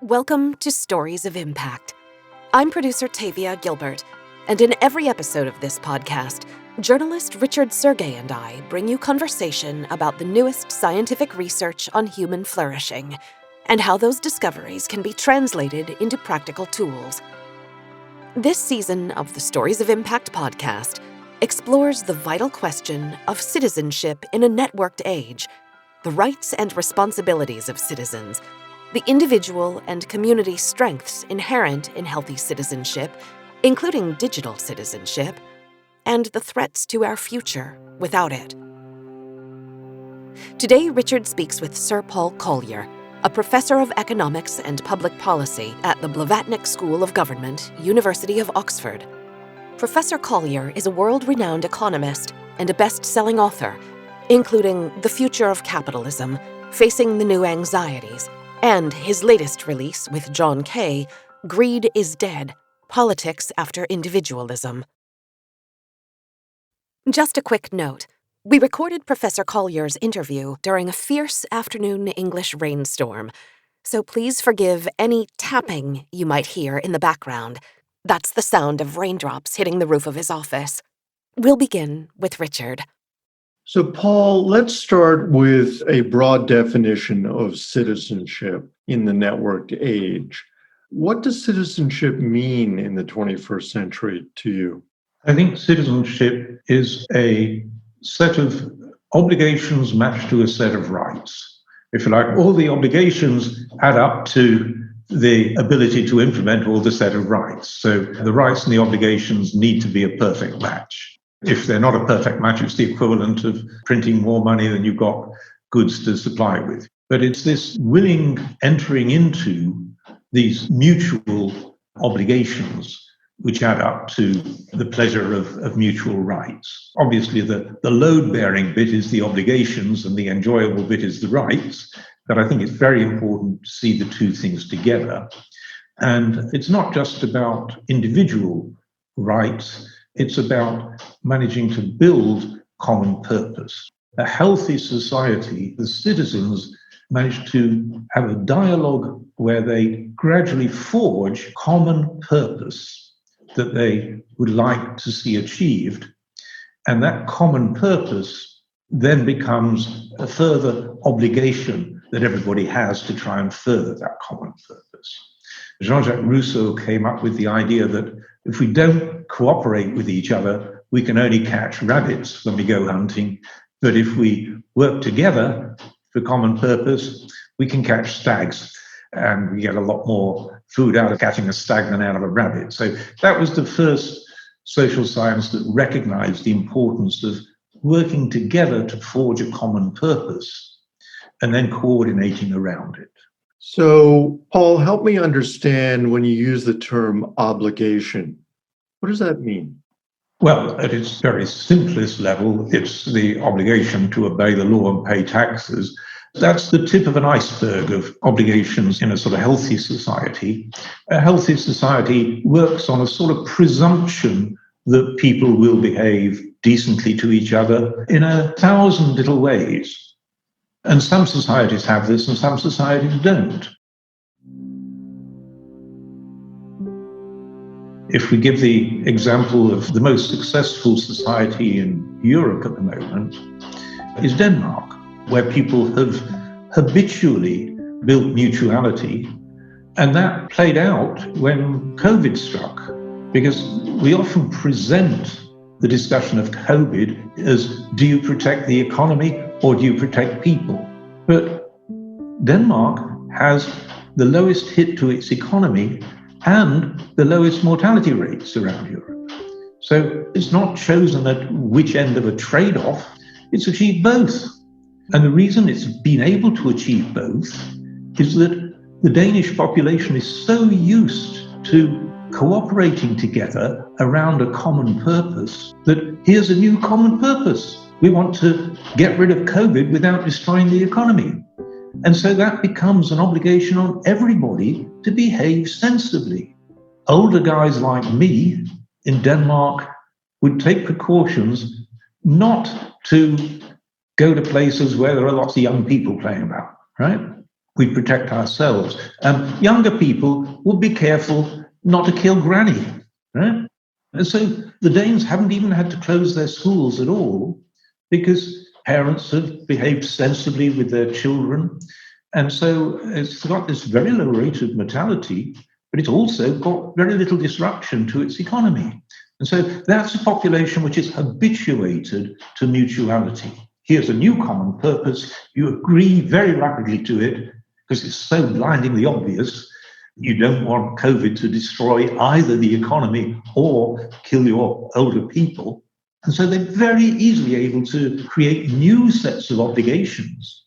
Welcome to Stories of Impact. I'm producer Tavia Gilbert, and in every episode of this podcast, journalist Richard Sergay and I bring you conversation about the newest scientific research on human flourishing and how those discoveries can be translated into practical tools. This season of the Stories of Impact podcast explores the vital question of citizenship in a networked age, the rights and responsibilities of citizens, the individual and community strengths inherent in healthy citizenship, including digital citizenship, and the threats to our future without it. Today, Richard speaks with Sir Paul Collier, a professor of economics and public policy at the Blavatnik School of Government, University of Oxford. Professor Collier is a world-renowned economist and a best-selling author, including The Future of Capitalism, Facing the New Anxieties, and his latest release with John Kay, Greed is Dead, Politics After Individualism. Just a quick note. We recorded Professor Collier's interview during a fierce afternoon English rainstorm, so please forgive any tapping you might hear in the background. That's the sound of raindrops hitting the roof of his office. We'll begin with Richard. So, Paul, let's start with a broad definition of citizenship in the networked age. What does citizenship mean in the 21st century to you? I think citizenship is a set of obligations matched to a set of rights. If you like, all the obligations add up to the ability to implement all the set of rights. So the rights and the obligations need to be a perfect match. If they're not a perfect match, it's the equivalent of printing more money than you've got goods to supply with. But it's this willing entering into these mutual obligations which add up to the pleasure of mutual rights. Obviously, the load-bearing bit is the obligations and the enjoyable bit is the rights. But I think it's very important to see the two things together. And it's not just about individual rights. It's about managing to build common purpose. A healthy society, the citizens manage to have a dialogue where they gradually forge common purpose that they would like to see achieved. And that common purpose then becomes a further obligation that everybody has to try and further that common purpose. Jean-Jacques Rousseau came up with the idea that if we don't cooperate with each other, we can only catch rabbits when we go hunting. But if we work together for common purpose, we can catch stags. And we get a lot more food out of catching a stag than out of a rabbit. So that was the first social science that recognized the importance of working together to forge a common purpose and then coordinating around it. So, Paul, help me understand when you use the term obligation. What does that mean? Well, at its very simplest level, it's the obligation to obey the law and pay taxes. That's the tip of an iceberg of obligations in a sort of healthy society. A healthy society works on a sort of presumption that people will behave decently to each other in 1,000 little ways. And some societies have this and some societies don't. If we give the example of the most successful society in Europe at the moment, is Denmark, where people have habitually built mutuality. And that played out when COVID struck, because we often present the discussion of COVID as, do you protect the economy or do you protect people? But Denmark has the lowest hit to its economy and the lowest mortality rates around Europe. So it's not chosen at which end of a trade-off, it's achieved both. And the reason it's been able to achieve both is that the Danish population is so used to cooperating together around a common purpose that here's a new common purpose. We want to get rid of COVID without destroying the economy. And so that becomes an obligation on everybody to behave sensibly. Older guys like me in Denmark would take precautions not to go to places where there are lots of young people playing about, right? we protect ourselves. Younger people would be careful not to kill granny. Right? And so the Danes haven't even had to close their schools at all because parents have behaved sensibly with their children. And so it's got this very low rate of mortality, but it's also got very little disruption to its economy. And so that's a population which is habituated to mutuality. Here's a new common purpose. You agree very rapidly to it because it's so blindingly obvious. You don't want COVID to destroy either the economy or kill your older people. And so they're very easily able to create new sets of obligations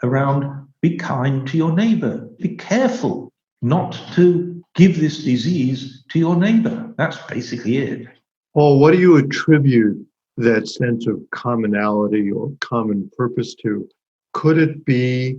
around be kind to your neighbor, be careful not to give this disease to your neighbor. That's basically it. Paul, what do you attribute that sense of commonality or common purpose to? Could it be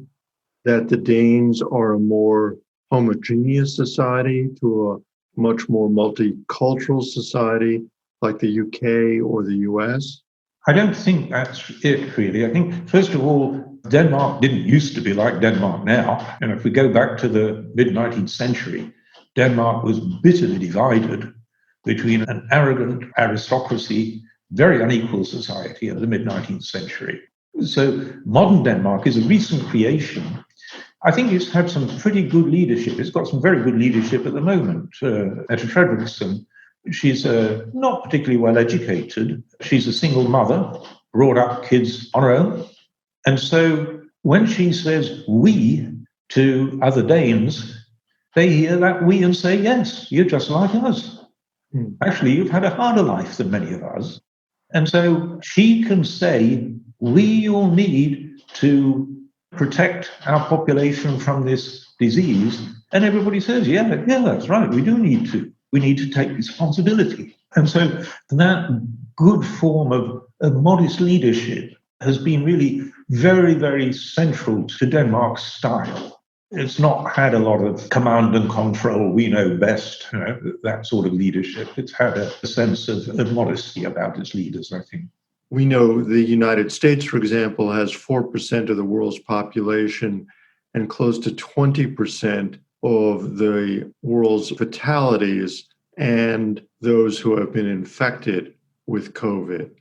that the Danes are a more homogeneous society to a much more multicultural society like the UK or the US? I don't think that's it, really. I think, first of all, Denmark didn't used to be like Denmark now. And if we go back to the mid-19th century, Denmark was bitterly divided between an arrogant aristocracy, very unequal society of the mid-19th century. So modern Denmark is a recent creation. I think it's had some pretty good leadership. It's got some very good leadership at the moment. Mette Frederiksen, she's not particularly well educated. She's a single mother, brought up kids on her own. And so when she says we to other Danes, they hear that we and say, yes, you're just like us. Actually, you've had a harder life than many of us. And so she can say, we all need to protect our population from this disease. And everybody says, yeah, that's right. We do need to. We need to take responsibility. And so that good form of modest leadership has been really very, very central to Denmark's style. It's not had a lot of command and control, we know best, that sort of leadership. It's had a sense of modesty about its leaders, I think. We know the United States, for example, has 4% of the world's population and close to 20% of the world's fatalities and those who have been infected with COVID.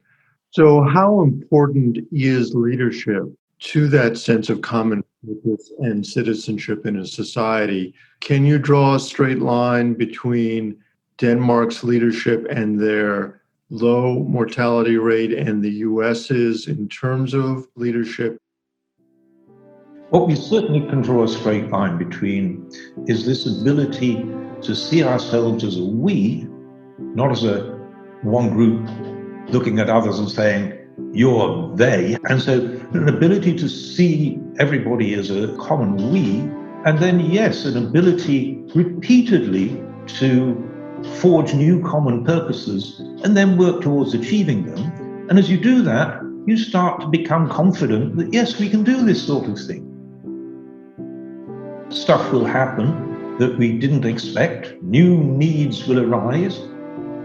So how important is leadership to that sense of common purpose and citizenship in a society? Can you draw a straight line between Denmark's leadership and their low mortality rate and the US's in terms of leadership? What we certainly can draw a straight line between is this ability to see ourselves as a we, not as a one group looking at others and saying, you're they. And so an ability to see everybody as a common we, and then, yes, an ability repeatedly to forge new common purposes and then work towards achieving them. And as you do that, you start to become confident that, yes, we can do this sort of thing. Stuff will happen that we didn't expect. New needs will arise,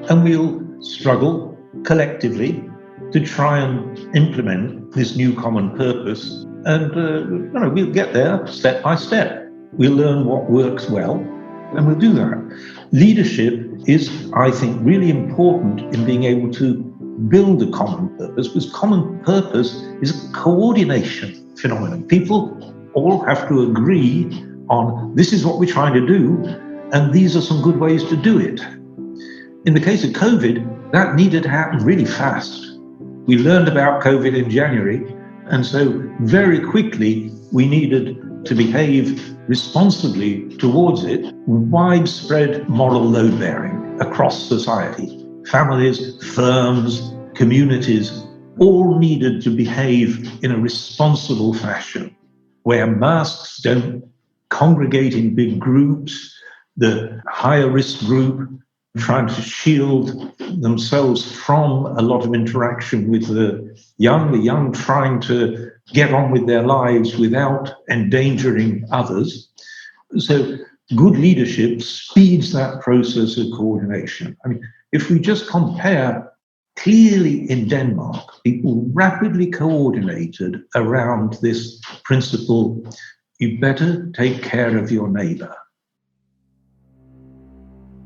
and we'll struggle collectively to try and implement this new common purpose. And we'll get there step by step. We'll learn what works well, and we'll do that. Leadership is, I think, really important in being able to build a common purpose, because common purpose is a coordination phenomenon. People all have to agree on this is what we're trying to do, and these are some good ways to do it. In the case of COVID, that needed to happen really fast. We learned about COVID in January, and so very quickly we needed to behave responsibly towards it. Widespread moral load bearing across society. Families, firms, communities all needed to behave in a responsible fashion. Wear masks, don't congregate in big groups, the higher risk group trying to shield themselves from a lot of interaction with the young trying to get on with their lives without endangering others. So good leadership speeds that process of coordination. I mean, if we just compare, clearly in Denmark, people rapidly coordinated around this principle you better take care of your neighbor.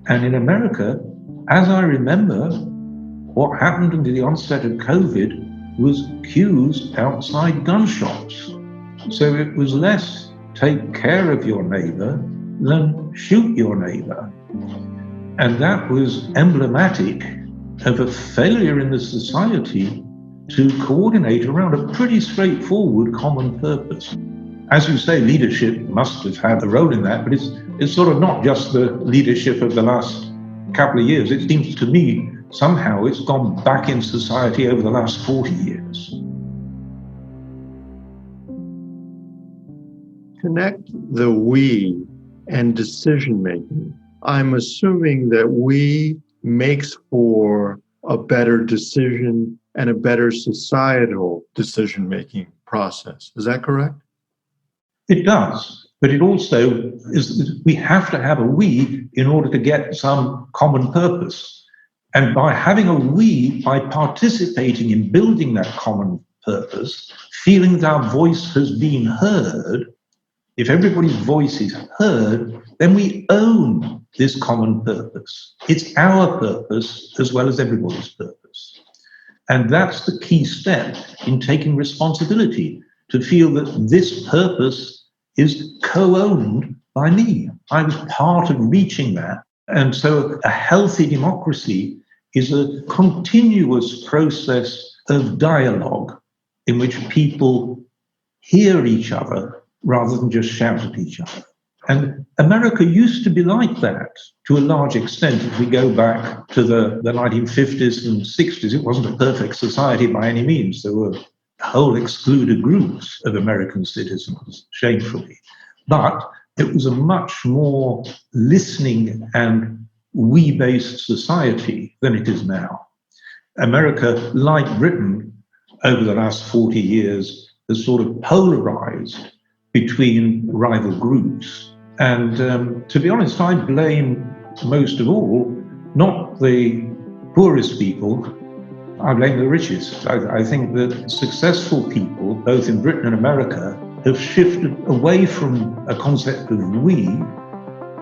And in America, as I remember, what happened at the onset of COVID was queues outside gun shops. So it was less take care of your neighbor than shoot your neighbor. And that was emblematic of a failure in the society to coordinate around a pretty straightforward common purpose. As you say, leadership must have had a role in that, but it's sort of not just the leadership of the last couple of years. It seems to me somehow it's gone back in society over the last 40 years. Connect the we and decision making. I'm assuming that we makes for a better decision and a better societal decision making process. Is that correct? It does, but it also is, we have to have a we in order to get some common purpose. And by having a we, by participating in building that common purpose, feeling that our voice has been heard, if everybody's voice is heard, then we own this common purpose. It's our purpose as well as everybody's purpose. And that's the key step in taking responsibility, to feel that this purpose is co-owned by me. I was part of reaching that. And so a healthy democracy is a continuous process of dialogue in which people hear each other rather than just shout at each other. And America used to be like that to a large extent. If we go back to the 1950s and 60s, it wasn't a perfect society by any means. There were whole excluded groups of American citizens, shamefully. But it was a much more listening and we-based society than it is now. America, like Britain, over the last 40 years, has sort of polarized between rival groups. And to be honest, I blame most of all, not the poorest people, I blame the richest. I think that successful people, both in Britain and America, have shifted away from a concept of we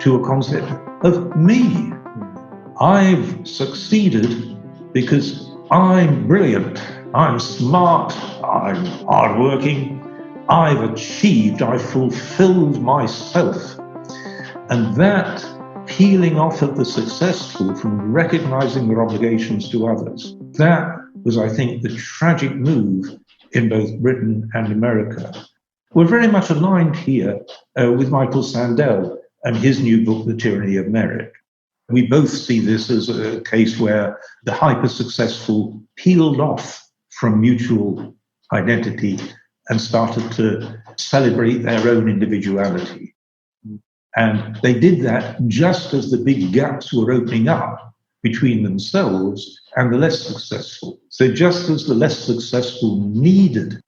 to a concept of me. I've succeeded because I'm brilliant, I'm smart, I'm hardworking, I've achieved, I've fulfilled myself. And that peeling off of the successful from recognizing their obligations to others, that was, I think, the tragic move in both Britain and America. We're very much aligned here with Michael Sandel and his new book, The Tyranny of Merit. We both see this as a case where the hyper-successful peeled off from mutual identity and started to celebrate their own individuality. And they did that just as the big gaps were opening up between themselves and the less successful. So just as the less successful needed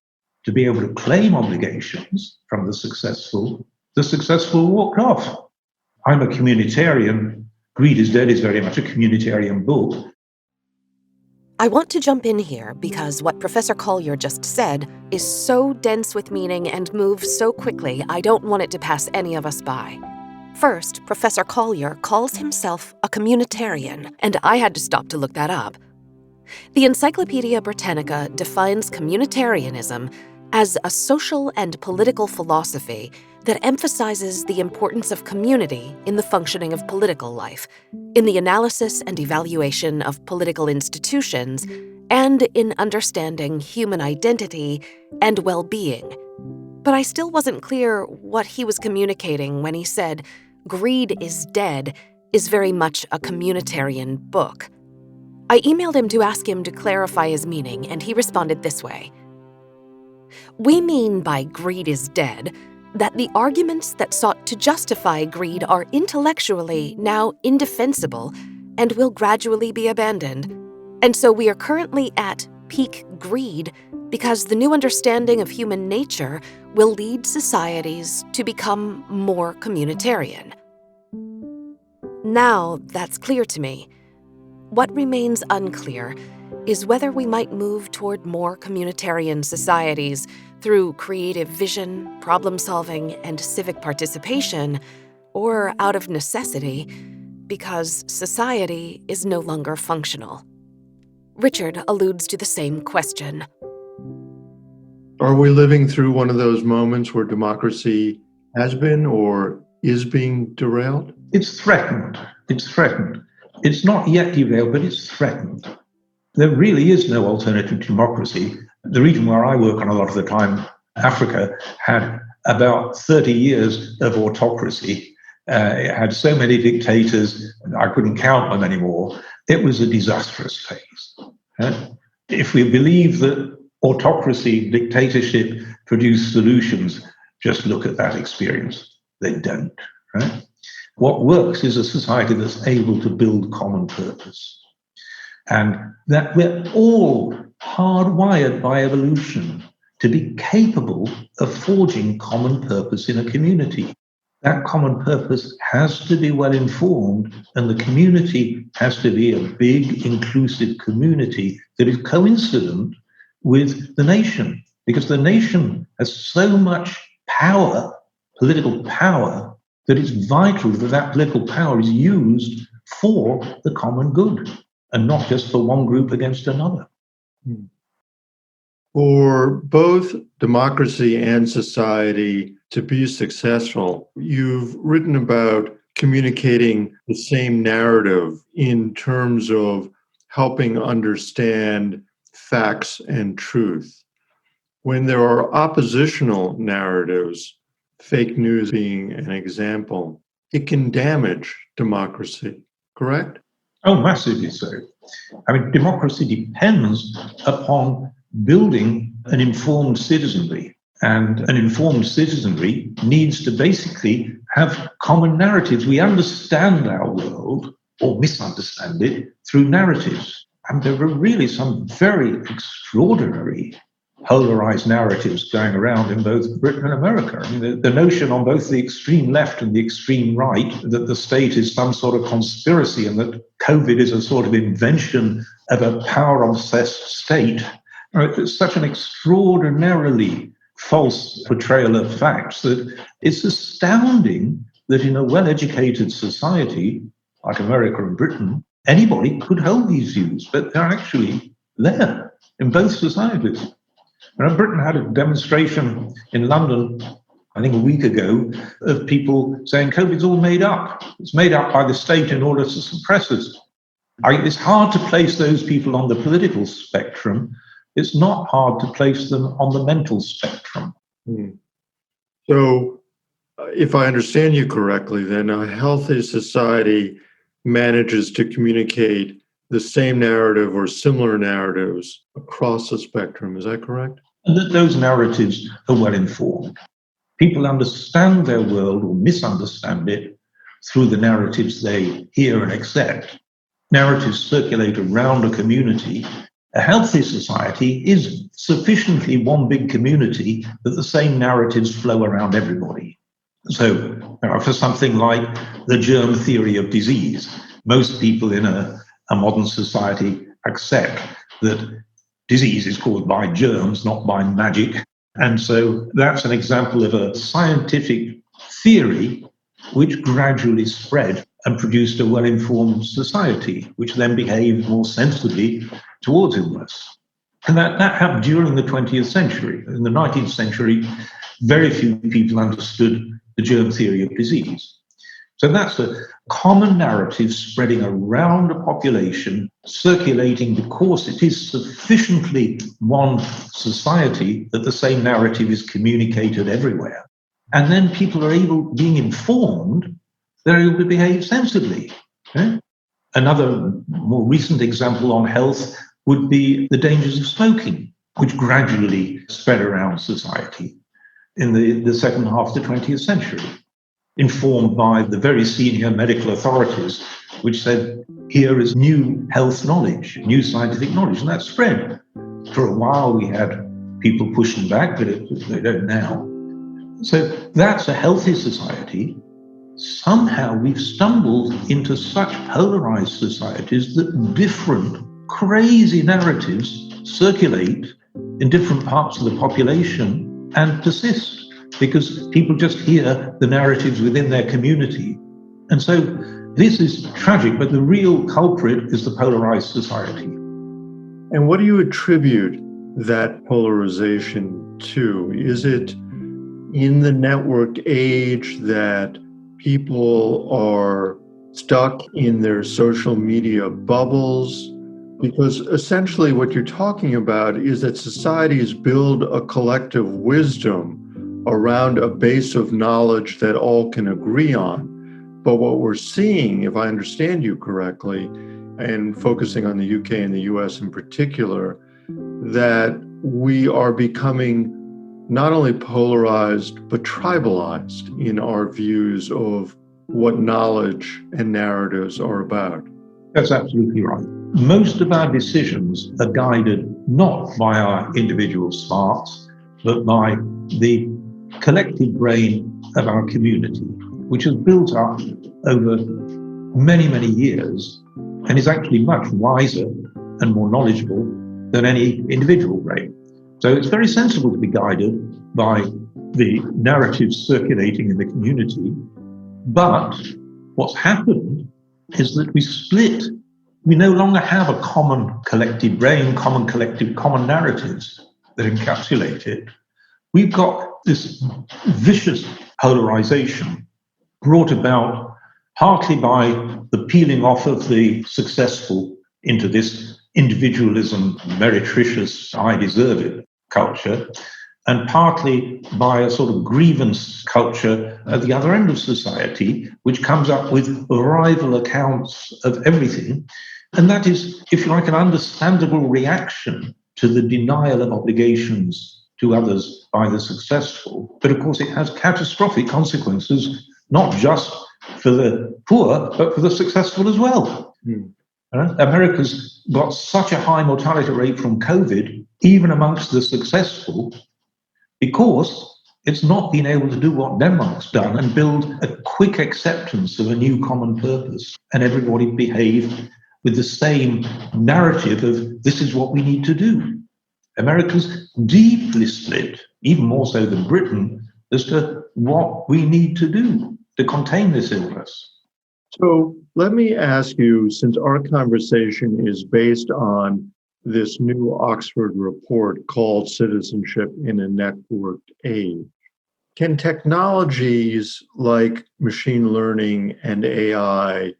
to be able to claim obligations from the successful walked off. I'm a communitarian. Greed is Dead is very much a communitarian book. I want to jump in here because what Professor Collier just said is so dense with meaning and moves so quickly, I don't want it to pass any of us by. First, Professor Collier calls himself a communitarian, and I had to stop to look that up. The Encyclopedia Britannica defines communitarianism as a social and political philosophy that emphasizes the importance of community in the functioning of political life, in the analysis and evaluation of political institutions, and in understanding human identity and well-being. But I still wasn't clear what he was communicating when he said, "Greed is Dead" is very much a communitarian book. I emailed him to ask him to clarify his meaning, and he responded this way. We mean by greed is dead that the arguments that sought to justify greed are intellectually now indefensible and will gradually be abandoned. And so we are currently at peak greed because the new understanding of human nature will lead societies to become more communitarian. Now that's clear to me. What remains unclear is whether we might move toward more communitarian societies through creative vision, problem-solving, and civic participation, or out of necessity, because society is no longer functional. Richard alludes to the same question. Are we living through one of those moments where democracy has been or is being derailed? It's threatened. It's threatened. It's not yet derailed, but it's threatened. There really is no alternative to democracy. The region where I work on a lot of the time, Africa, had about 30 years of autocracy. It had so many dictators, I couldn't count them anymore. It was a disastrous phase. If we believe that autocracy, dictatorship produce solutions, just look at that experience. They don't. Right? What works is a society that's able to build common purpose. And that we're all hardwired by evolution to be capable of forging common purpose in a community. That common purpose has to be well informed, and the community has to be a big, inclusive community that is coincident with the nation, because the nation has so much power, political power, that it's vital that that political power is used for the common good and not just for one group against another. For both democracy and society to be successful, you've written about communicating the same narrative in terms of helping understand facts and truth. When there are oppositional narratives, fake news being an example, it can damage democracy, correct? Oh, massively so. I mean, democracy depends upon building an informed citizenry. And an informed citizenry needs to basically have common narratives. We understand our world or misunderstand it through narratives. And there are really some very extraordinary polarized narratives going around in both Britain and America. I mean, the notion on both the extreme left and the extreme right that the state is some sort of conspiracy and that COVID is a sort of invention of a power-obsessed state. It's such an extraordinarily false portrayal of facts that it's astounding that in a well-educated society like America and Britain, anybody could hold these views, but they're actually there in both societies. Britain had a demonstration in London, I think a week ago, of people saying COVID's all made up. It's made up by the state in order to suppress us. It's hard to place those people on the political spectrum. It's not hard to place them on the mental spectrum. So, if I understand you correctly, then a healthy society manages to communicate the same narrative or similar narratives across the spectrum. Is that correct? And that those narratives are well informed. People understand their world or misunderstand it through the narratives they hear and accept. Narratives circulate around a community. A healthy society is sufficiently one big community that the same narratives flow around everybody. So, for something like the germ theory of disease, most people in a modern society accept that disease is caused by germs, not by magic. And so that's an example of a scientific theory which gradually spread and produced a well-informed society, which then behaved more sensibly towards illness. And that happened during the 20th century. In the 19th century, very few people understood the germ theory of disease. So that's a common narrative spreading around a population, circulating because it is sufficiently one society that the same narrative is communicated everywhere. And then people are being informed, they're able to behave sensibly. Okay? Another more recent example on health would be the dangers of smoking, which gradually spread around society in the second half of the 20th century, informed by the very senior medical authorities, which said, here is new health knowledge, new scientific knowledge, and that spread. For a while, we had people pushing back, but they don't now. So that's a healthy society. Somehow we've stumbled into such polarized societies that different crazy narratives circulate in different parts of the population and persist because people just hear the narratives within their community. And so this is tragic, but the real culprit is the polarized society. And what do you attribute that polarization to? Is it in the network age that people are stuck in their social media bubbles? Because essentially what you're talking about is that societies build a collective wisdom around a base of knowledge that all can agree on. But what we're seeing, if I understand you correctly, and focusing on the UK and the US in particular, that we are becoming not only polarized, but tribalized in our views of what knowledge and narratives are about. That's absolutely right. Most of our decisions are guided not by our individual smarts, but by the collective brain of our community, which has built up over many, many years and is actually much wiser and more knowledgeable than any individual brain. So it's very sensible to be guided by the narratives circulating in the community. But what's happened is that we split. We no longer have a common collective brain, common narratives that encapsulate it. We've got this vicious polarization brought about partly by the peeling off of the successful into this individualism, meretricious, I deserve it culture, and partly by a sort of grievance culture at the other end of society, which comes up with rival accounts of everything. And that is, if you like, an understandable reaction to the denial of obligations to others by the successful. But of course, it has catastrophic consequences, not just for the poor, but for the successful as well. America's got such a high mortality rate from COVID, even amongst the successful, because it's not been able to do what Denmark's done and build a quick acceptance of a new common purpose, and everybody behave with the same narrative of this is what we need to do. America's deeply split, even more so than Britain, as to what we need to do to contain this illness. So let me ask you, since our conversation is based on this new Oxford report called Citizenship in a Networked Age, can technologies like machine learning and AI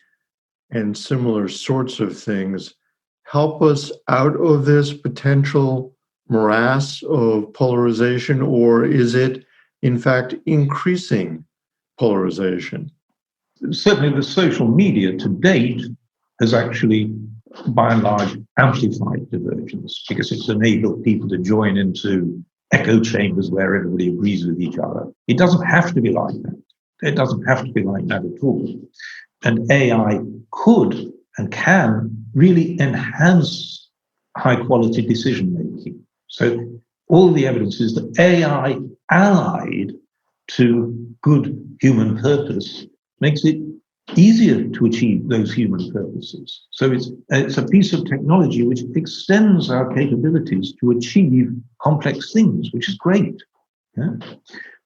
and similar sorts of things help us out of this potential morass of polarization, or is it, in fact, increasing polarization? Certainly the social media to date has actually, by and large, amplified divergence because it's enabled people to join into echo chambers where everybody agrees with each other. It doesn't have to be like that. It doesn't have to be like that at all. And AI could and can really enhance high-quality decision-making. So all the evidence is that AI allied to good human purpose makes it easier to achieve those human purposes. So it's a piece of technology which extends our capabilities to achieve complex things, which is great. Yeah?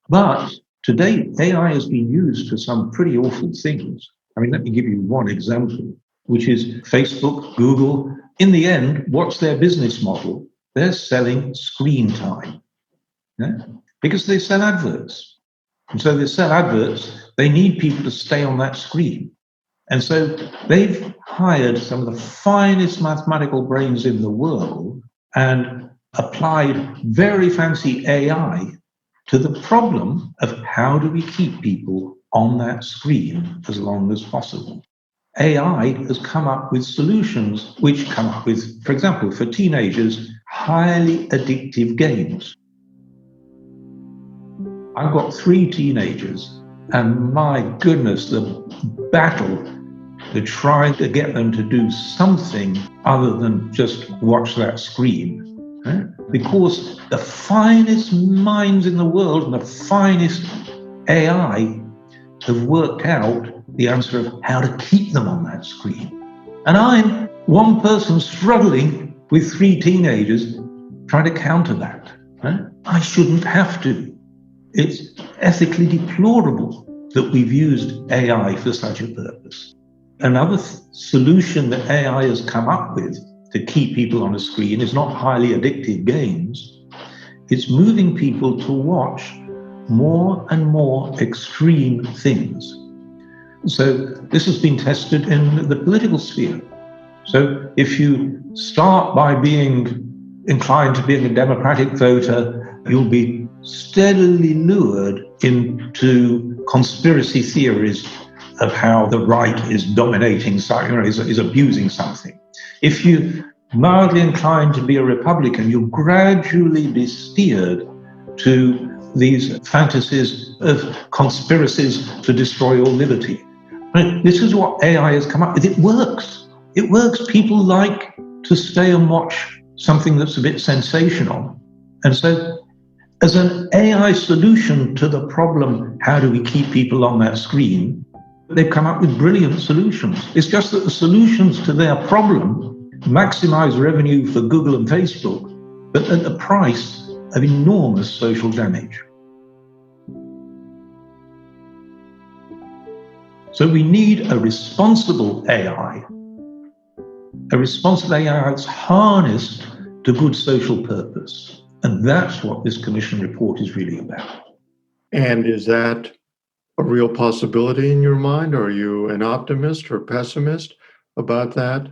But to date, AI has been used for some pretty awful things. I mean, let me give you one example, which is Facebook, Google. In the end, what's their business model? They're selling screen time, yeah? Because they sell adverts. And so they sell adverts, they need people to stay on that screen. And so they've hired some of the finest mathematical brains in the world and applied very fancy AI to the problem of how do we keep people on that screen as long as possible. AI has come up with solutions which come up with, for example, for teenagers, highly addictive games. I've got 3 teenagers, and my goodness, the battle to try to get them to do something other than just watch that screen. Because the finest minds in the world and the finest AI have worked out the answer of how to keep them on that screen. And I'm one person struggling with 3 teenagers trying to counter that. Right? I shouldn't have to. It's ethically deplorable that we've used AI for such a purpose. Another solution that AI has come up with to keep people on a screen is not highly addictive games. It's moving people to watch more and more extreme things. So this has been tested in the political sphere. So if you start by being inclined to being a democratic voter, you'll be steadily lured into conspiracy theories of how the right is dominating, is abusing something. If you're mildly inclined to be a Republican, you'll gradually be steered to these fantasies of conspiracies to destroy all liberty. This is what AI has come up with. It works. It works. People like to stay and watch something that's a bit sensational. And so as an AI solution to the problem, how do we keep people on that screen, they've come up with brilliant solutions. It's just that the solutions to their problem maximize revenue for Google and Facebook, but at the price of enormous social damage. So we need a responsible AI that's harnessed to good social purpose. And that's what this Commission report is really about. And is that a real possibility in your mind? Are you an optimist or pessimist about that?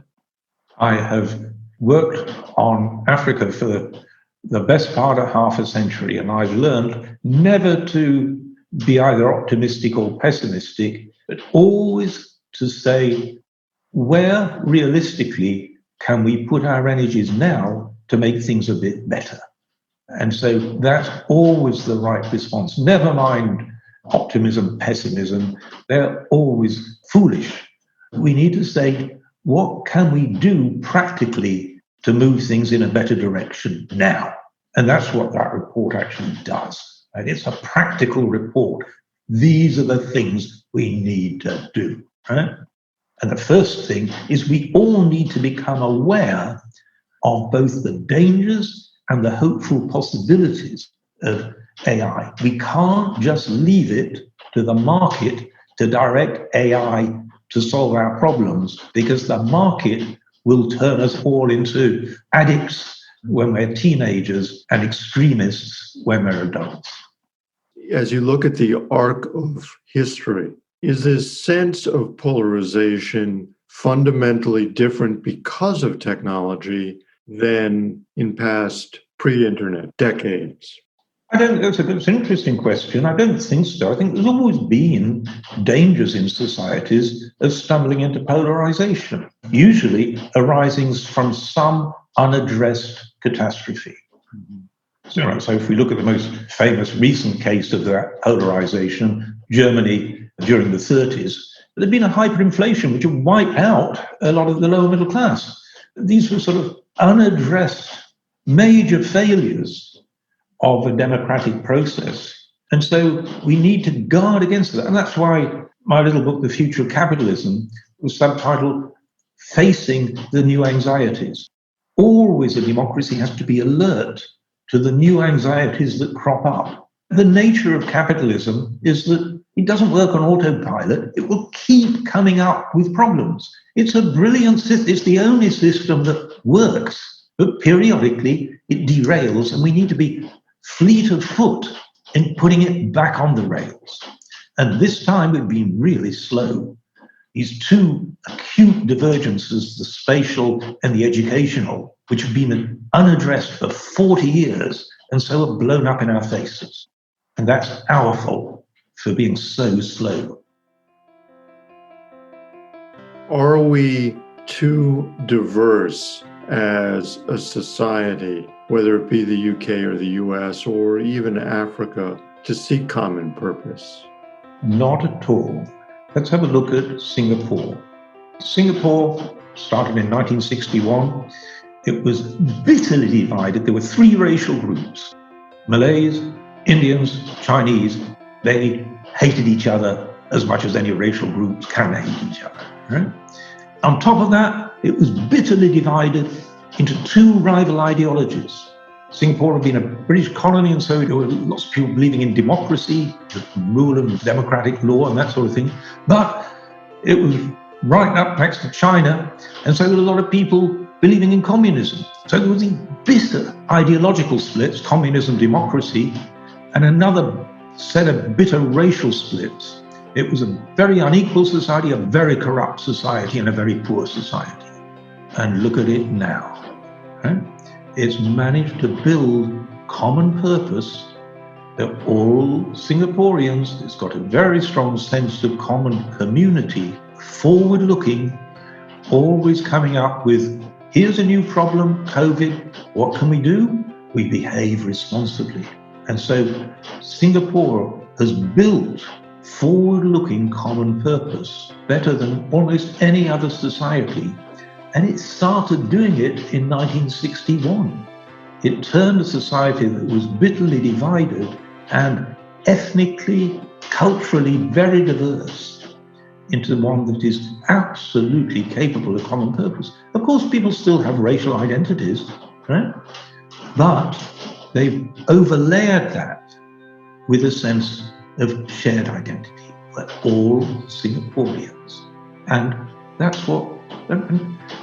I have worked on Africa for the best part of half a century, and I've learned never to be either optimistic or pessimistic, but always to say, where realistically can we put our energies now to make things a bit better? And so that's always the right response. Never mind optimism, pessimism, they're always foolish. We need to say, what can we do practically to move things in a better direction now? And that's what that report actually does. And it's a practical report. These are the things we need to do. Right? And the first thing is we all need to become aware of both the dangers and the hopeful possibilities of AI. We can't just leave it to the market to direct AI to solve our problems, because the market will turn us all into addicts when we're teenagers and extremists when we're adults. As you look at the arc of history, is this sense of polarization fundamentally different because of technology than in past pre-internet decades? That's an interesting question. I don't think so. I think there's always been dangers in societies of stumbling into polarization, usually arising from some unaddressed catastrophe. Mm-hmm. So if we look at the most famous recent case of that polarization, Germany during the 30s, there'd been a hyperinflation which had wiped out a lot of the lower middle class. These were sort of unaddressed major failures of a democratic process. And so we need to guard against that. And that's why my little book, The Future of Capitalism, was subtitled Facing the New Anxieties. Always a democracy has to be alert to the new anxieties that crop up. The nature of capitalism is that it doesn't work on autopilot. It will keep coming up with problems. It's a brilliant system. It's the only system that works, but periodically it derails, and we need to be fleet of foot in putting it back on the rails. And this time we've been really slow. These two acute divergences, the spatial and the educational, which have been unaddressed for 40 years and so have blown up in our faces. And that's our fault for being so slow. Are we too diverse as a society, whether it be the UK or the US or even Africa, to seek common purpose? Not at all. Let's have a look at Singapore. Singapore started in 1961. It was bitterly divided. There were 3 racial groups: Malays, Indians, Chinese. They hated each other as much as any racial groups can hate each other. Right? On top of that, it was bitterly divided into two rival ideologies. Singapore had been a British colony, and so there were lots of people believing in democracy, the rule of democratic law and that sort of thing. But it was right up next to China, and so there were a lot of people believing in communism. So there was these bitter ideological splits, communism, democracy, and another set of bitter racial splits. It was a very unequal society, a very corrupt society, and a very poor society. And look at it now. Right? It's managed to build common purpose that all Singaporeans, it's got a very strong sense of common community, forward-looking, always coming up with, here's a new problem, COVID, what can we do? We behave responsibly. And so Singapore has built forward-looking common purpose better than almost any other society. And it started doing it in 1961. It turned a society that was bitterly divided and ethnically, culturally very diverse into one that is absolutely capable of common purpose. Of course, people still have racial identities, right? But they've overlaid that with a sense of shared identity. We're all Singaporeans. And that's what,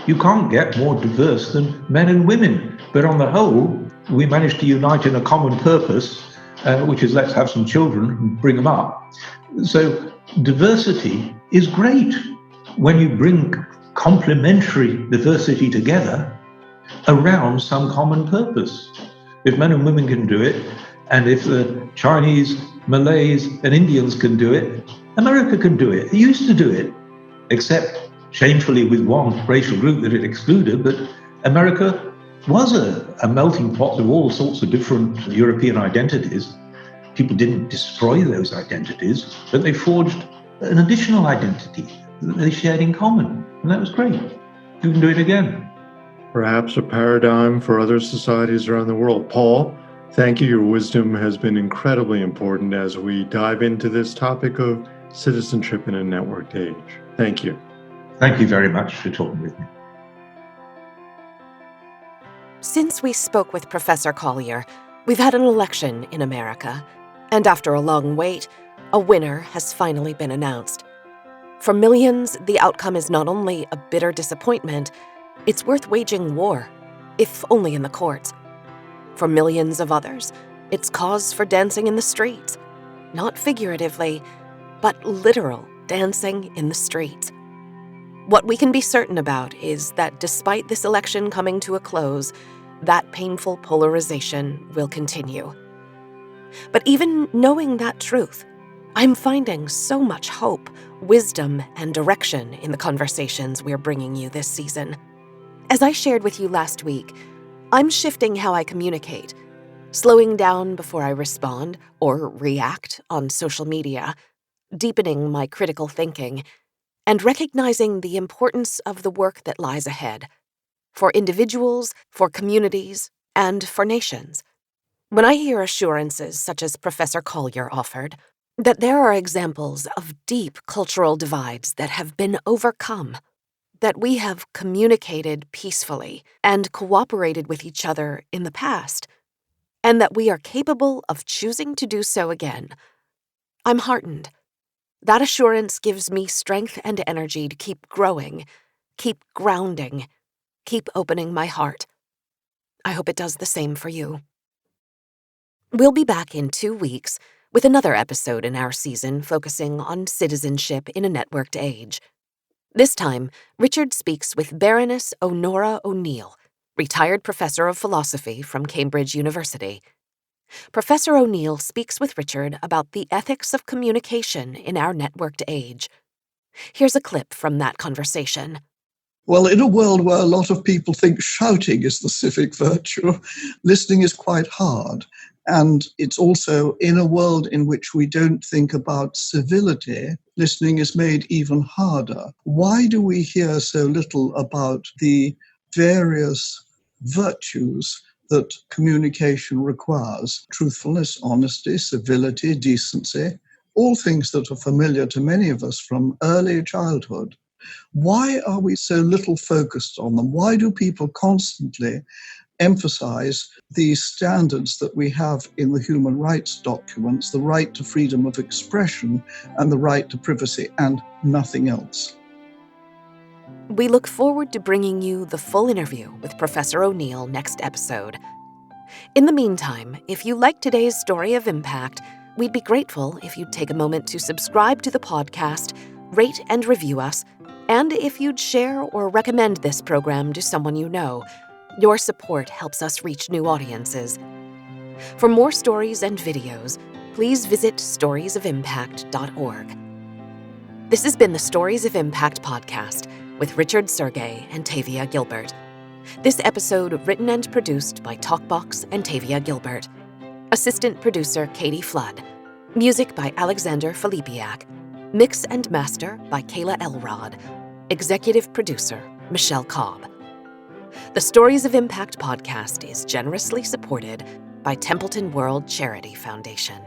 you can't get more diverse than men and women. But on the whole, we managed to unite in a common purpose, which is let's have some children and bring them up. So diversity is great when you bring complementary diversity together around some common purpose. If men and women can do it, and if the Chinese, Malays, and Indians can do it, America can do it. It used to do it, except shamefully with one racial group that it excluded, but America was a melting pot of all sorts of different European identities. People didn't destroy those identities, but they forged an additional identity that they shared in common, and that was great. You can do it again. Perhaps a paradigm for other societies around the world. Paul, thank you. Your wisdom has been incredibly important as we dive into this topic of citizenship in a networked age. Thank you. Thank you very much for talking with me. Since we spoke with Professor Collier, we've had an election in America, and after a long wait, a winner has finally been announced. For millions, the outcome is not only a bitter disappointment, it's worth waging war, if only in the courts. For millions of others, it's cause for dancing in the streets, not figuratively, but literal dancing in the streets. What we can be certain about is that despite this election coming to a close, that painful polarization will continue. But even knowing that truth, I'm finding so much hope, wisdom, and direction in the conversations we're bringing you this season. As I shared with you last week, I'm shifting how I communicate, slowing down before I respond or react on social media, deepening my critical thinking, and recognizing the importance of the work that lies ahead, for individuals, for communities, and for nations. When I hear assurances such as Professor Collier offered, that there are examples of deep cultural divides that have been overcome, that we have communicated peacefully and cooperated with each other in the past, and that we are capable of choosing to do so again, I'm heartened. That assurance gives me strength and energy to keep growing, keep grounding, keep opening my heart. I hope it does the same for you. We'll be back in 2 weeks with another episode in our season focusing on citizenship in a networked age. This time, Richard speaks with Baroness Honora O'Neill, retired professor of philosophy from Cambridge University. Professor O'Neill speaks with Richard about the ethics of communication in our networked age. Here's a clip from that conversation. Well, in a world where a lot of people think shouting is the civic virtue, listening is quite hard. And it's also in a world in which we don't think about civility, listening is made even harder. Why do we hear so little about the various virtues that communication requires? Truthfulness, honesty, civility, decency, all things that are familiar to many of us from early childhood. Why are we so little focused on them? Why do people constantly emphasize these standards that we have in the human rights documents, the right to freedom of expression and the right to privacy, and nothing else? We look forward to bringing you the full interview with Professor O'Neill next episode. In the meantime, if you like today's story of impact, we'd be grateful if you'd take a moment to subscribe to the podcast, rate and review us, and if you'd share or recommend this program to someone you know. Your support helps us reach new audiences. For more stories and videos, please visit storiesofimpact.org. This has been the Stories of Impact podcast with Richard Sergay and Tavia Gilbert. This episode written and produced by Talkbox and Tavia Gilbert. Assistant producer Katie Flood. Music by Alexander Filipiak. Mix and master by Kayla Elrod. Executive producer Michelle Cobb. The Stories of Impact podcast is generously supported by Templeton World Charity Foundation.